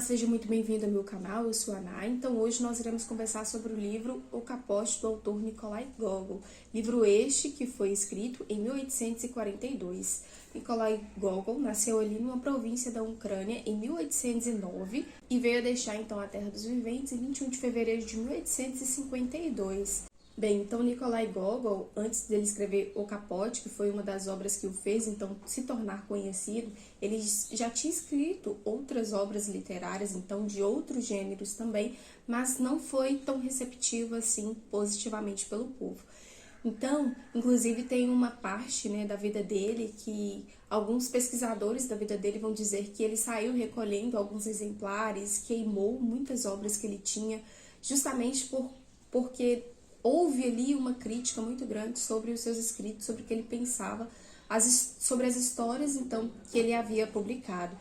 seja muito bem-vindo ao meu canal, eu sou a Ana. Então hoje nós iremos conversar sobre o livro O Capote, do autor Nikolai Gogol. Livro este que foi escrito em 1842. Nikolai Gogol nasceu ali numa província da Ucrânia em 1809 e veio a deixar então a Terra dos Viventes em 21 de fevereiro de 1852. Bem, então Nikolai Gogol, antes dele escrever O Capote, que foi uma das obras que o fez então se tornar conhecido, ele já tinha escrito outras obras literárias, então de outros gêneros também, mas não foi tão receptivo assim positivamente pelo povo. Então, inclusive tem uma parte, da vida dele que alguns pesquisadores da vida dele vão dizer que ele saiu recolhendo alguns exemplares, queimou muitas obras que ele tinha, justamente porque houve ali uma crítica muito grande sobre os seus escritos, sobre o que ele pensava, sobre as histórias então que ele havia publicado.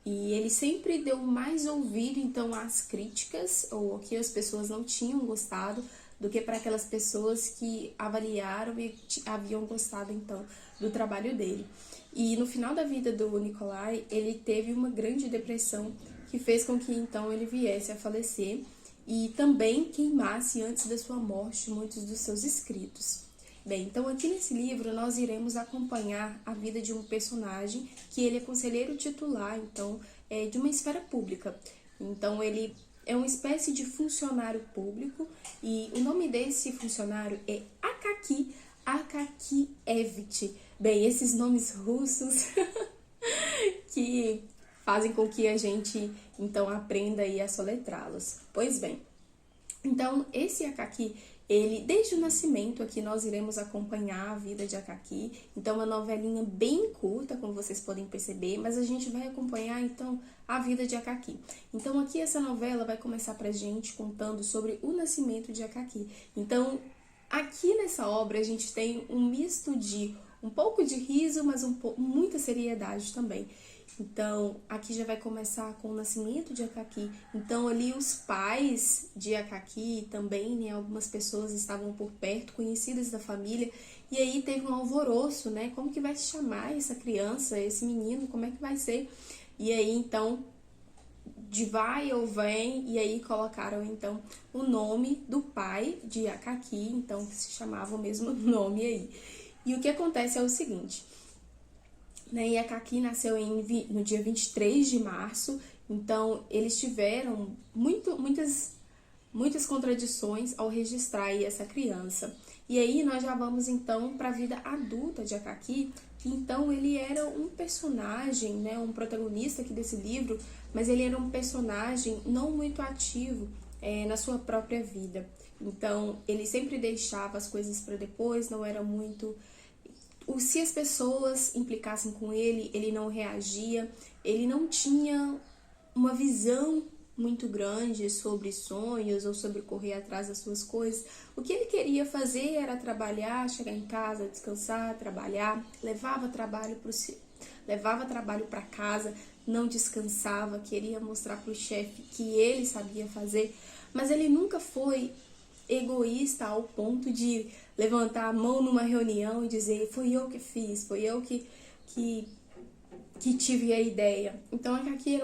E ele sempre deu mais ouvido então às críticas, ou ao que as pessoas não tinham gostado, do que para aquelas pessoas que avaliaram e haviam gostado então do trabalho dele. E no final da vida do Nikolai, ele teve uma grande depressão que fez com que então ele viesse a falecer e também queimasse antes da sua morte muitos dos seus escritos. Bem, então aqui nesse livro nós iremos acompanhar a vida de um personagem que ele é conselheiro titular, então, de uma esfera pública. Então ele é uma espécie de funcionário público e o nome desse funcionário é Akaki Akakievich. Bem, esses nomes russos que fazem com que a gente então aprenda aí a soletrá-los. Pois bem, então esse Akaki, ele desde o nascimento aqui nós iremos acompanhar a vida de Akaki. Então uma novelinha bem curta, como vocês podem perceber, mas a gente vai acompanhar então a vida de Akaki. Então aqui essa novela vai começar pra gente contando sobre o nascimento de Akaki. Então aqui nessa obra a gente tem um misto de um pouco de riso, mas muita seriedade também. Então, aqui já vai começar com o nascimento de Akaki. Então, ali os pais de Akaki também, algumas pessoas estavam por perto, conhecidas da família. E aí teve um alvoroço, Como que vai se chamar essa criança, esse menino, como é que vai ser? E aí, então, de vai ou vem, e aí colocaram, então, o nome do pai de Akaki, então, que se chamava o mesmo nome aí. E o que acontece é o seguinte, e Akaki nasceu no dia 23 de março, então eles tiveram muitas contradições ao registrar aí essa criança. E aí nós já vamos então para a vida adulta de Akaki, que então ele era um personagem, um protagonista aqui desse livro, mas ele era um personagem não muito ativo na sua própria vida. Então ele sempre deixava as coisas para depois, não era muito... Se as pessoas implicassem com ele, ele não reagia, ele não tinha uma visão muito grande sobre sonhos ou sobre correr atrás das suas coisas. O que ele queria fazer era trabalhar, chegar em casa, descansar, trabalhar, levava trabalho para casa, não descansava, queria mostrar para o chefe que ele sabia fazer, mas ele nunca foi egoísta ao ponto de levantar a mão numa reunião e dizer foi eu que fiz, foi eu que tive a ideia. Então aqui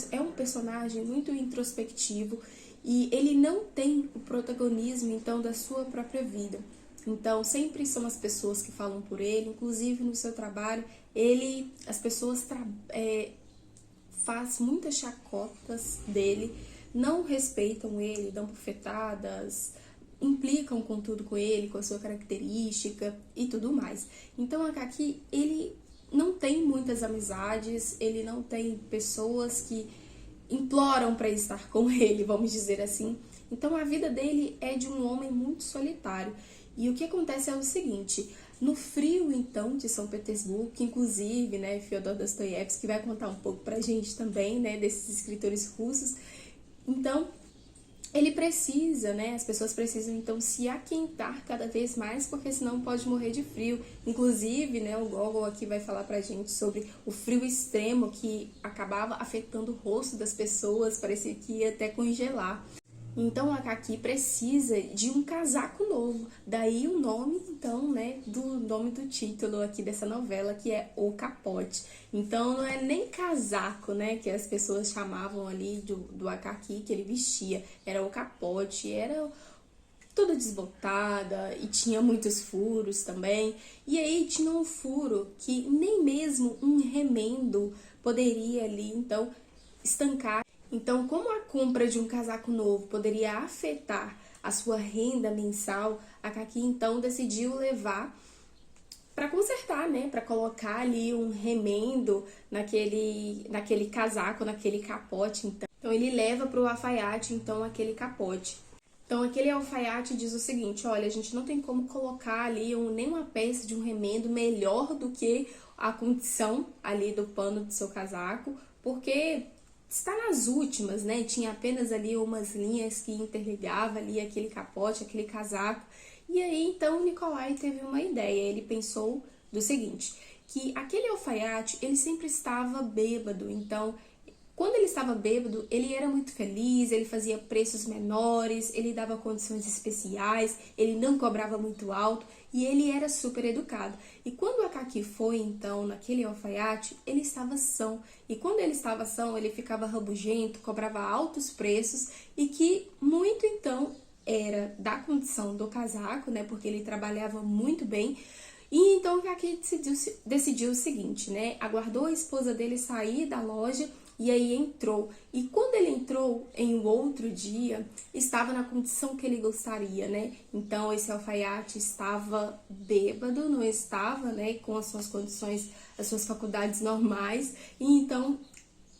é um personagem muito introspectivo e ele não tem o protagonismo então da sua própria vida. Então sempre são as pessoas que falam por ele, inclusive no seu trabalho as pessoas faz muitas chacotas dele, não respeitam ele, dão bufetadas, implicam com tudo com ele, com a sua característica e tudo mais. Então Akaki, ele não tem muitas amizades, ele não tem pessoas que imploram para estar com ele, vamos dizer assim. Então a vida dele é de um homem muito solitário. E o que acontece é o seguinte, no frio então de São Petersburgo, que inclusive, Fyodor Dostoiévski vai contar um pouco pra gente também, desses escritores russos. Então, ele precisa, as pessoas precisam então se aquentar cada vez mais, porque senão pode morrer de frio. Inclusive, o Gogol aqui vai falar pra gente sobre o frio extremo que acabava afetando o rosto das pessoas, parecia que ia até congelar. Então a Kaki precisa de um casaco novo. Daí o nome, então, né, do nome do título aqui dessa novela, que é O Capote. Então não é nem casaco, né, que as pessoas chamavam ali do Akaki que ele vestia. Era o capote, era toda desbotada e tinha muitos furos também. E aí tinha um furo que nem mesmo um remendo poderia ali, então, estancar. Então, como a compra de um casaco novo poderia afetar a sua renda mensal, a Kaki então decidiu levar para consertar, né? Para colocar ali um remendo naquele casaco, naquele capote. Então, ele leva para o alfaiate, então, aquele capote. Então, aquele alfaiate diz o seguinte: olha, a gente não tem como colocar ali nenhuma peça de um remendo melhor do que a condição ali do pano do seu casaco, porque está nas últimas, né? Tinha apenas ali umas linhas que interligavam ali aquele capote, aquele casaco. E aí, então, o Nicolai teve uma ideia. Ele pensou do seguinte, que aquele alfaiate, ele sempre estava bêbado. Então, quando ele estava bêbado, ele era muito feliz, ele fazia preços menores, ele dava condições especiais, ele não cobrava muito alto e ele era super educado. E quando a Kaki foi, então, naquele alfaiate, ele estava são. E quando ele estava são, ele ficava rabugento, cobrava altos preços e que muito, então, era da condição do casaco, né? Porque ele trabalhava muito bem. E então a Kaki decidiu o seguinte, né? Aguardou a esposa dele sair da loja e aí entrou. E quando ele entrou em um outro dia, estava na condição que ele gostaria, né? Então esse alfaiate estava bêbado, não estava, né, com as suas condições, as suas faculdades normais. E então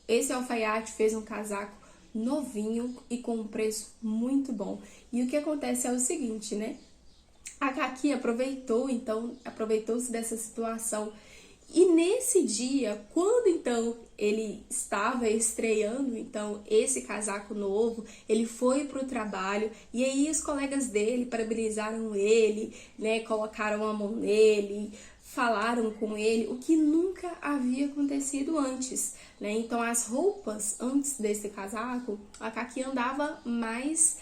esse alfaiate fez um casaco novinho e com um preço muito bom. E o que acontece é o seguinte, né? A Kaki aproveitou-se dessa situação. E nesse dia, quando então ele estava estreando então esse casaco novo, ele foi para o trabalho e aí os colegas dele parabenizaram ele, né, colocaram a mão nele, falaram com ele, o que nunca havia acontecido antes, né? Então as roupas antes desse casaco, a Kaki andava mais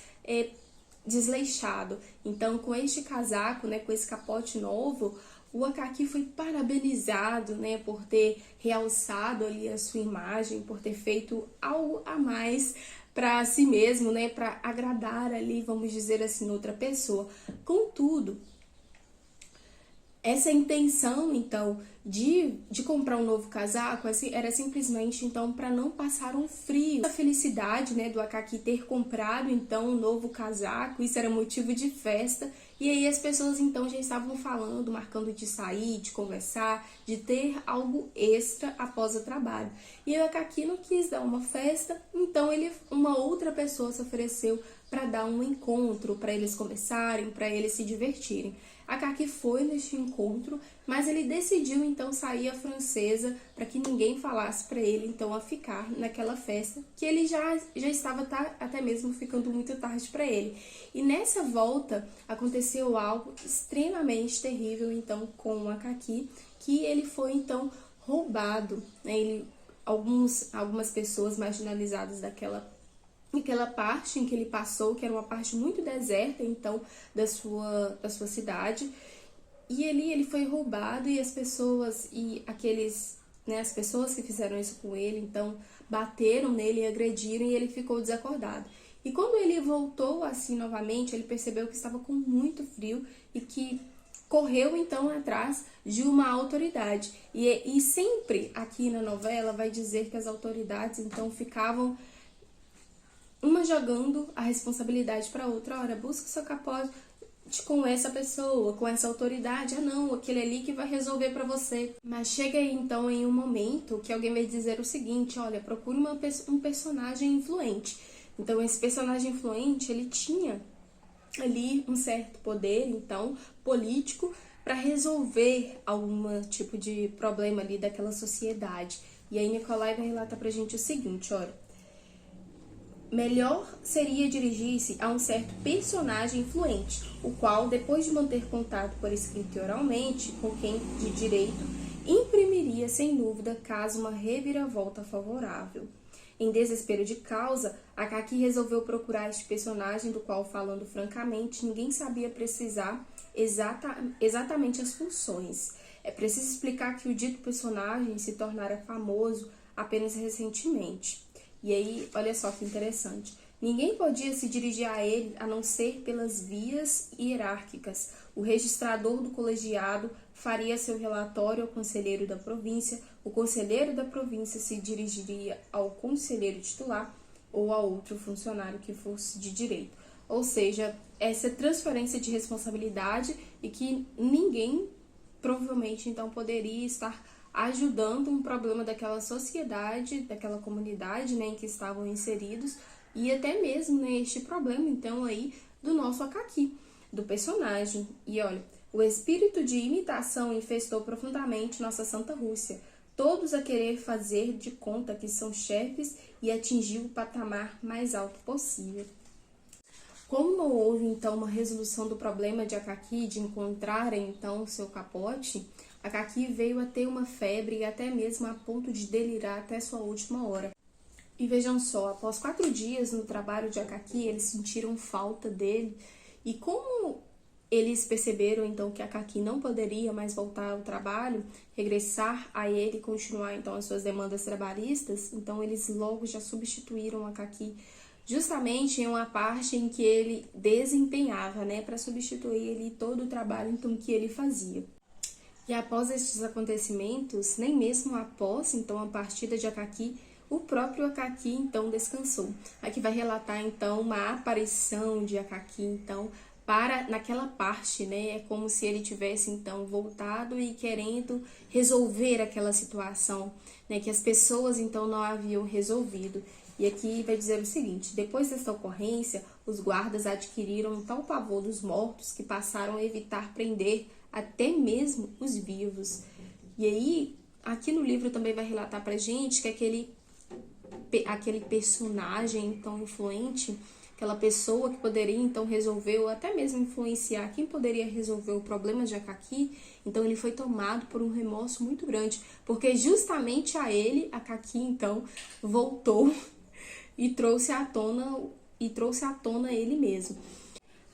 desleixado. Então com este casaco, né, com esse capote novo, o Akaki foi parabenizado, né, por ter realçado ali a sua imagem, por ter feito algo a mais para si mesmo, né, para agradar ali, vamos dizer assim, outra pessoa. Contudo, essa intenção, então, de comprar um novo casaco era simplesmente, então, para não passar um frio. A felicidade, né, do Akaki ter comprado, então, um novo casaco, isso era motivo de festa. E aí as pessoas, então, já estavam falando, marcando de sair, de conversar, de ter algo extra após o trabalho. E o Akaki não quis dar uma festa, então uma outra pessoa se ofereceu para dar um encontro, para eles conversarem, para eles se divertirem. A Kaki foi neste encontro, mas ele decidiu então sair à francesa para que ninguém falasse para ele então a ficar naquela festa, que ele já estava até mesmo ficando muito tarde para ele. E nessa volta aconteceu algo extremamente terrível então com a Kaki, que ele foi então roubado, né? Algumas pessoas marginalizadas daquela parte em que ele passou, que era uma parte muito deserta, então, da sua cidade, e ele foi roubado e as pessoas que fizeram isso com ele, então, bateram nele e agrediram e ele ficou desacordado. E quando ele voltou assim novamente, ele percebeu que estava com muito frio e que correu então atrás de uma autoridade. E sempre aqui na novela vai dizer que as autoridades então ficavam uma jogando a responsabilidade para outra. Ora, busca o seu capote com essa pessoa, com essa autoridade. Ah, não, aquele ali que vai resolver para você. Mas chega aí, então, em um momento que alguém vai dizer o seguinte: olha, procure um personagem influente. Então, esse personagem influente, ele tinha ali um certo poder, então, político, para resolver algum tipo de problema ali daquela sociedade. E aí, Nicolai vai relatar pra gente o seguinte, olha: melhor seria dirigir-se a um certo personagem influente, o qual, depois de manter contato por escrito e oralmente com quem de direito, imprimiria sem dúvida caso uma reviravolta favorável. Em desespero de causa, Akaki resolveu procurar este personagem do qual, falando francamente, ninguém sabia precisar exatamente as funções. É preciso explicar que o dito personagem se tornara famoso apenas recentemente. E aí, olha só que interessante. Ninguém podia se dirigir a ele a não ser pelas vias hierárquicas. O registrador do colegiado faria seu relatório ao conselheiro da província, o conselheiro da província se dirigiria ao conselheiro titular ou a outro funcionário que fosse de direito. Ou seja, essa transferência de responsabilidade e que ninguém provavelmente então poderia estar ajudando um problema daquela sociedade, daquela comunidade, né, em que estavam inseridos, e até mesmo, né, este problema então aí do nosso Akaki, do personagem. E olha, o espírito de imitação infestou profundamente nossa Santa Rússia, todos a querer fazer de conta que são chefes e atingir o patamar mais alto possível. Como não houve então uma resolução do problema de Akaki de encontrar então o seu capote, Akaki veio a ter uma febre e até mesmo a ponto de delirar até sua última hora. E vejam só, após 4 dias no trabalho de Akaki, eles sentiram falta dele, e como eles perceberam então que Akaki não poderia mais voltar ao trabalho, regressar a ele e continuar então as suas demandas trabalhistas, então eles logo já substituíram Akaki justamente em uma parte em que ele desempenhava, né, para substituir ele todo o trabalho então que ele fazia. E após estes acontecimentos, nem mesmo após então a partida de Akaki, o próprio Akaki então descansou. Aqui vai relatar então uma aparição de Akaki então para naquela parte, né? É como se ele tivesse então voltado e querendo resolver aquela situação, né, que as pessoas então não haviam resolvido. E aqui vai dizer o seguinte: depois desta ocorrência, os guardas adquiriram um tal pavor dos mortos que passaram a evitar prender até mesmo os vivos. E aí, aqui no livro também vai relatar pra gente que aquele personagem tão influente, aquela pessoa que poderia então resolver ou até mesmo influenciar quem poderia resolver o problema de Akaki, então ele foi tomado por um remorso muito grande, porque justamente a ele, Akaki então voltou e trouxe à tona ele mesmo.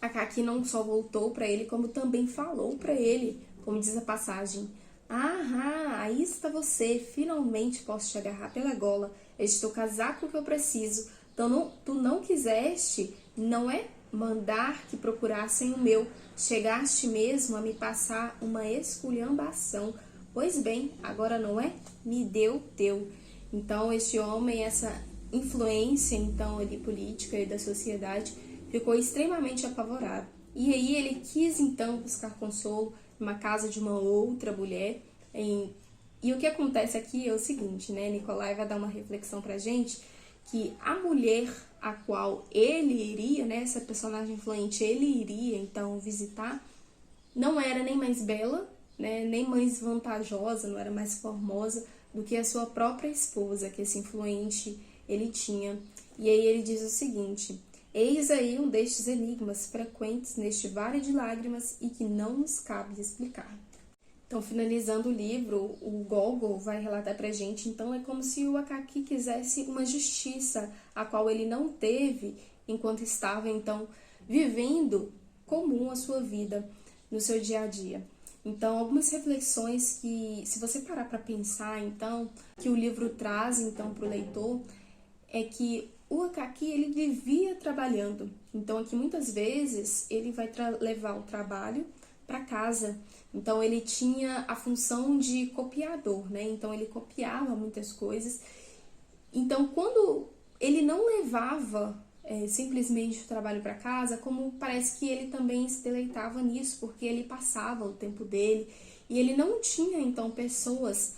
Akaki não só voltou para ele, como também falou para ele, como diz a passagem: "Ah, aí está você, finalmente posso te agarrar pela gola, este teu casaco que eu preciso. Tu não quiseste, não é, mandar que procurassem o meu, chegaste mesmo a me passar uma esculhambação. Pois bem, agora não é? Me deu o teu." Então este homem, essa influência então ali política e da sociedade, ficou extremamente apavorado. E aí ele quis então buscar consolo numa casa de uma outra mulher. E o que acontece aqui é o seguinte, né? Nicolai vai dar uma reflexão pra gente, que a mulher a qual ele iria, né, essa personagem influente, ele iria então visitar, não era nem mais bela, né, nem mais vantajosa, não era mais formosa do que a sua própria esposa, que esse influente ele tinha. E aí ele diz o seguinte: "Eis aí um destes enigmas frequentes neste vale de lágrimas e que não nos cabe explicar." Então, finalizando o livro, o Gogol vai relatar pra gente, então, é como se o Akaki quisesse uma justiça, a qual ele não teve enquanto estava, então, vivendo comum a sua vida no seu dia a dia. Então, algumas reflexões que, se você parar para pensar, então, que o livro traz, então, para o leitor, é que o Akaki, ele vivia trabalhando. Então, aqui, muitas vezes, ele vai levar o trabalho para casa. Então, ele tinha a função de copiador, né? Então, ele copiava muitas coisas. Então, quando ele não levava simplesmente o trabalho para casa, como parece que ele também se deleitava nisso, porque ele passava o tempo dele e ele não tinha, então, pessoas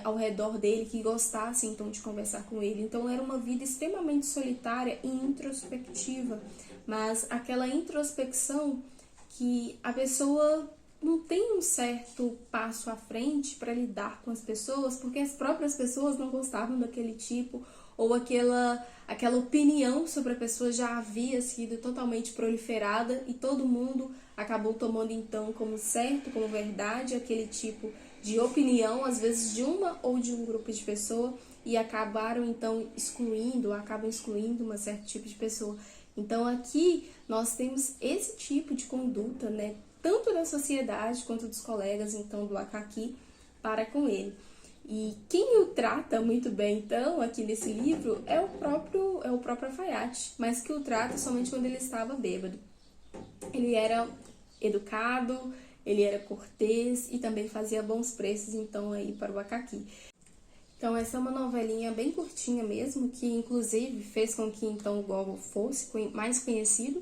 ao redor dele que gostassem, então, de conversar com ele. Então, era uma vida extremamente solitária e introspectiva. Mas aquela introspecção que a pessoa não tem um certo passo à frente para lidar com as pessoas, porque as próprias pessoas não gostavam daquele tipo, ou aquela opinião sobre a pessoa já havia sido totalmente proliferada e todo mundo acabou tomando então como certo, como verdade, aquele tipo de opinião, às vezes de uma ou de um grupo de pessoa, e acabam excluindo um certo tipo de pessoa. Então aqui nós temos esse tipo de conduta, né, tanto da sociedade quanto dos colegas, então, do Akaki para com ele. E quem o trata muito bem, então, aqui nesse livro, é o próprio Alfaiate, mas que o trata somente quando ele estava bêbado. Ele era educado, ele era cortês e também fazia bons preços, então, aí para o Akaki. Então, essa é uma novelinha bem curtinha mesmo, que inclusive fez com que então o Gogol fosse mais conhecido.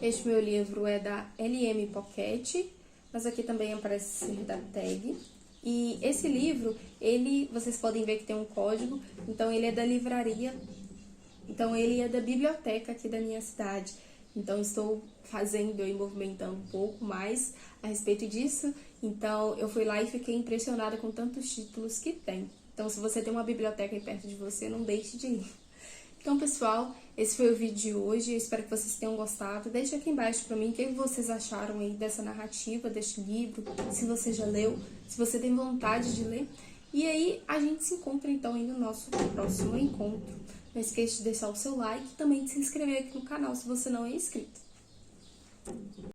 Este meu livro é da LM Pocket, mas aqui também aparece ser da Tag. E esse livro, vocês podem ver que tem um código, então ele é da livraria, então ele é da biblioteca aqui da minha cidade. Então estou fazendo e movimentando um pouco mais a respeito disso. Então eu fui lá e fiquei impressionada com tantos títulos que tem. Então se você tem uma biblioteca aí perto de você, não deixe de ir. Então, pessoal, esse foi o vídeo de hoje. Eu espero que vocês tenham gostado. Deixe aqui embaixo pra mim o que vocês acharam aí dessa narrativa, deste livro, se você já leu, se você tem vontade de ler. E aí, a gente se encontra, então, aí no nosso próximo encontro. Não esqueça de deixar o seu like e também de se inscrever aqui no canal, se você não é inscrito.